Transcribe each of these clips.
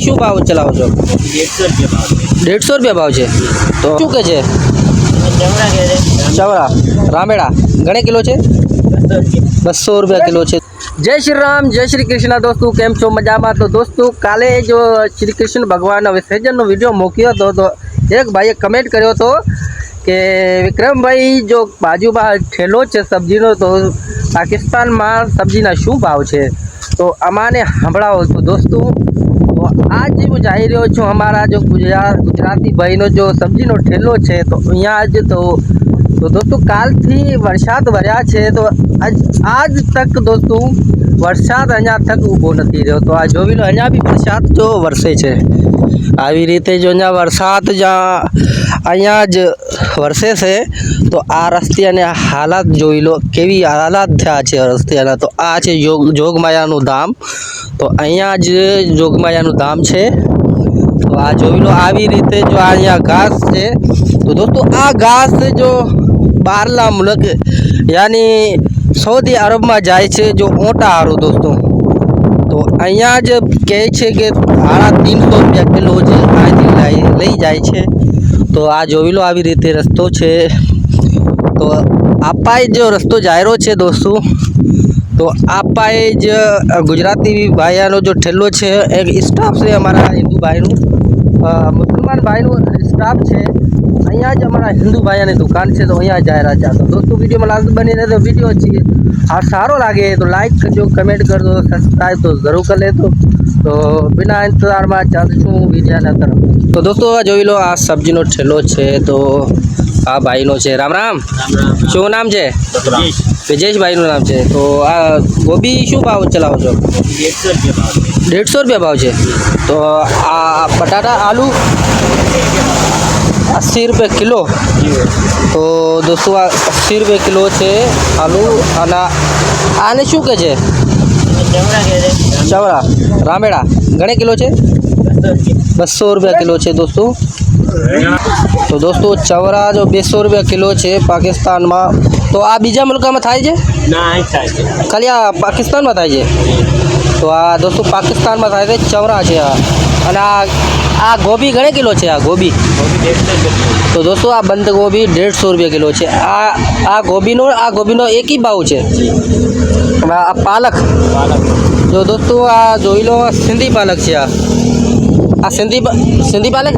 શું ભાવ ચલાવો છો? 150 રૂપિયા ભાવ છે. તો શું કે છે? ચવરા રામેડા ઘણે કિલો છે? 200 રૂપિયા કિલો છે. જય શ્રી રામ, જય શ્રી કૃષ્ણ. દોસ્તો કેમ છો? મજામાં? તો દોસ્તો કાલે જો શ્રી કૃષ્ણ ભગવાનના વિસર્જનનો વિડીયો મૂક્યો હતો તો એક ભાઈએ કમેન્ટ કર્યો હતો કે વિક્રમભાઈ જો બાજુમાં ઠેલો છે સબ્જીનો, તો પાકિસ્તાનમાં સબ્જીના શું ભાવ છે તો અમાને સંભળાવો. તો દોસ્તો તો આજ હું જઈ રહ્યો છું અમારા જો ગુજરાતી ભાઈનો જો સબ્જીનો ઠેલો છે તો અહીંયા જ તો દોસ્તો કાલથી વરસાદ વર્યા છે તો આજ તક દોસ્તો વરસાદ અહીંયા તક ઊભો નથી રહ્યો. તો આ જોઈ લો અહીંયા બી વરસાદ જો વરસે છે આવી રીતે જો અહીંયા વરસાદ અહીંયા જ વરસે છે. તો આ રસ્તિયાને હાલાત જોઈ લો કેવી હાલાત થયા છે રસ્તિયાના. તો આ છે જોગમાયાનું ધામ. તો અહીંયા જ જોગમાયાનું ધામ છે. તો આ જોઈ લો આવી રીતે જો અહીંયા ઘાસ છે. તો દોસ્તો આ ઘાસ જો બહારના મુલક યાની સૌદી અરબમાં જાય છે જો ઊંટા હારું દોસ્તો. તો અહીંયા જ કહે છે કે 350 રૂપિયા કિલો છે અહીંથી લઈ જાય છે. તો આ જોઈ લો આવી રીતે રસ્તો છે. તો આપાએ જો રસ્તો જાયરો છે દોસ્તો. તો આપાએ જ ગુજરાતી ભાઈનો જો ઠેલો છે એક સ્ટાફ છે અમારા હિન્દુ ભાઈનું, મુસલમાન ભાઈનું સ્ટાફ છે. અહીંયા જ અમારા હિન્દુ ભાઈની દુકાન છે તો અહીંયા જાય રહ્યા છે. તો દોસ્તો વિડીયોમાં લાસ્ટ બની રહે તો વિડીયો છે આ સારો લાગે તો લાઈક કરજો, કમેન્ટ કરજો, સબસ્ક્રાઈબ તો જરૂર કરી લેતો. તો બિના ઇંતજારમાં ચાલશું વિડીયોના તરફ. તો દોસ્તો જોઈ લો આ સબ્જીનો ઠેલો છે. તો આ ભાઈનો છે. રામ રામ. શું નામ છે? વિજેશભાઈનું નામ છે. તો આ ગોબી શું ભાવ ચલાવો છો? 150 રૂપિયા ભાવ છે. તો આ બટાટા આલુ 80 રૂપિયા કિલો. તો દોસ્તો આ 80 રૂપિયા કિલો છે આલુ. અને આને શું કહે છે? ચવરા રામેડા ઘણે કિલો છે? 200 રૂપિયા કિલો છે દોસ્તો. તો દોસ્તો ચવરા જો 200 રૂપિયા કિલો છે પાકિસ્તાનમાં. તો આ બીજા મુલ્કમાં થાય છે? ખાલી આ પાકિસ્તાનમાં થાય છે. તો આ દોસ્તો પાકિસ્તાનમાં થાય છે ચવરા છે આ. અને આ ગોબી ઘણે કિલો છે? આ ગોબી તો દોસ્તો આ બંધ ગોબી 150 રૂપિયા કિલો છે. આ ગોબીનો એક જ ભાવ છે. આ પાલક જો દોસ્તો આ જોઈ લો સિંધી પાલક છે. આ સિંધી પાલક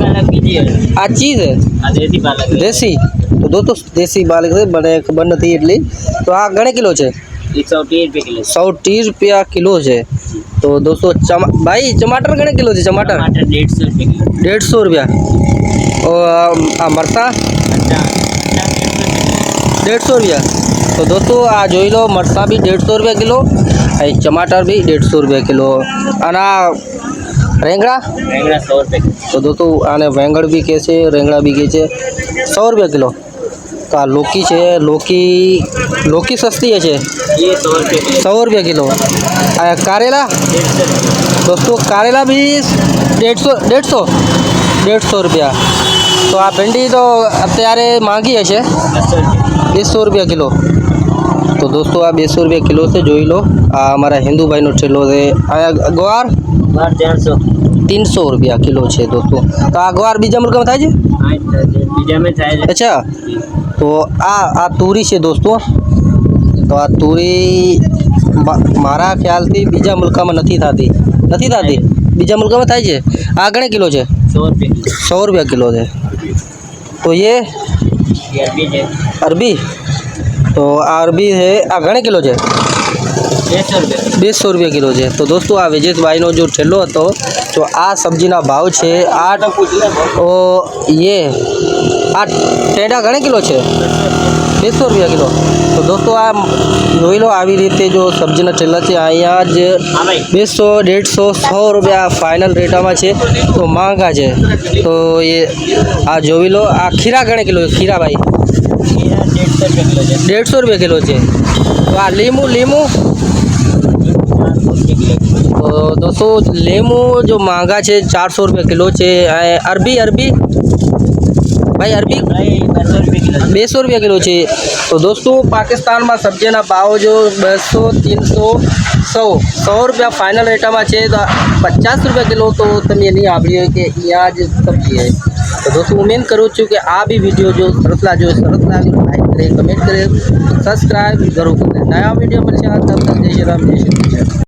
આ ચીઝ है દેશી. તો દોસ્તો દેશી પાલક છે મને ખબર નથી એટલી. તો આ ઘણે કિલો છે? 130 રૂપિયા કિલો છે. તો દોસ્તો ભાઈ ટમાટર ઘણે કિલો છે? ટમાટર 150 રૂપિયા. આ મરચાં 150 રૂપિયા. તો દોસ્તો આ જોઈ લો મરચાં બી 150 રૂપિયા કિલો અને ટમાટર બી 150 રૂપિયા કિલો. અને આ રેંગડા 100 રૂપિયા. તો દોસ્તો આને વેંગણ બી કહે છે, રેંગડા બી કહે છે. 100 રૂપિયા કિલો. તો આ લોકી છે. લોકી સસ્તી છે 100 રૂપિયા કિલો. આ કારેલા દોસ્તો કારેલા બી 150 રૂપિયા. તો આ ભીંડી તો અત્યારે માંગી હશે 200 રૂપિયા કિલો. તો દોસ્તો આ 200 રૂપિયા કિલો છે જોઈ લો. આ અમારા હિન્દુ ભાઈનો ઠેલો છે. આ ગવાર 300 રૂપિયા કિલો છે દોસ્તો. તો આ ગવાર બીજા મુલ્કમાં થાય છે? અચ્છા. તો આ તુરી છે દોસ્તો. તો આ તુરી મારા ખ્યાલથી બીજા મુલ્કમાં નથી થતી. બીજા મુલ્કમાં થાય છે. આ ઘણે કિલો છે? 100 રૂપિયા કિલો છે. તો ये अरबी. तो આ અરબી છે. આ ઘણે કિલો છે? 200 રૂપિયા કિલો છે. તો દોસ્તો આ વિજેશભાઈનો જો ઠેલો હતો તો આ સબ્જીના ભાવ છે. આ ટેંડા ઘણે કિલો છે? 200 રૂપિયા કિલો. તો દોસ્તો આ જોઈ લો આવી રીતે જો સબ્જીના ઠેલા છે અહીંયા જ 200, 150, 100 રૂપિયા ફાઇનલ રેટમાં છે. તો માંગા છે. તો આ જોઈ લો. આ ખીરા ઘણે કિલો છે? ખીરા ભાઈ 150 રૂપિયા કિલો છે. તો આ લીંબુ તો દોસ્તો લીંબુ જો महंगा છે 400 રૂપિયા કિલો છે. અરબી ભાઈ અરબી ભાઈ 200 रुपये किलो 200 रुपया किलो છે. તો દોસ્તો પાકિસ્તાનમાં સબ્જીના ભાવ જો 200 300 100 રૂપિયા ફાઇનલ રેટમાં છે. તો 50 રૂપિયા કિલો તો તમે નહીં સાંભળ્યું હોય કે અહીંયા જ સબ્જી है. તો દોસ્તો ઉમેદ કરું છું કે આ બી વિડીયો જો સરસ લાગે લાઈક કરે કમેન્ટ કરે સબસ્ક્રાઈબ જરૂર કરે. નયા વિડીયો મળશે. તબ તક જય શ્રી રામ જય શ્રી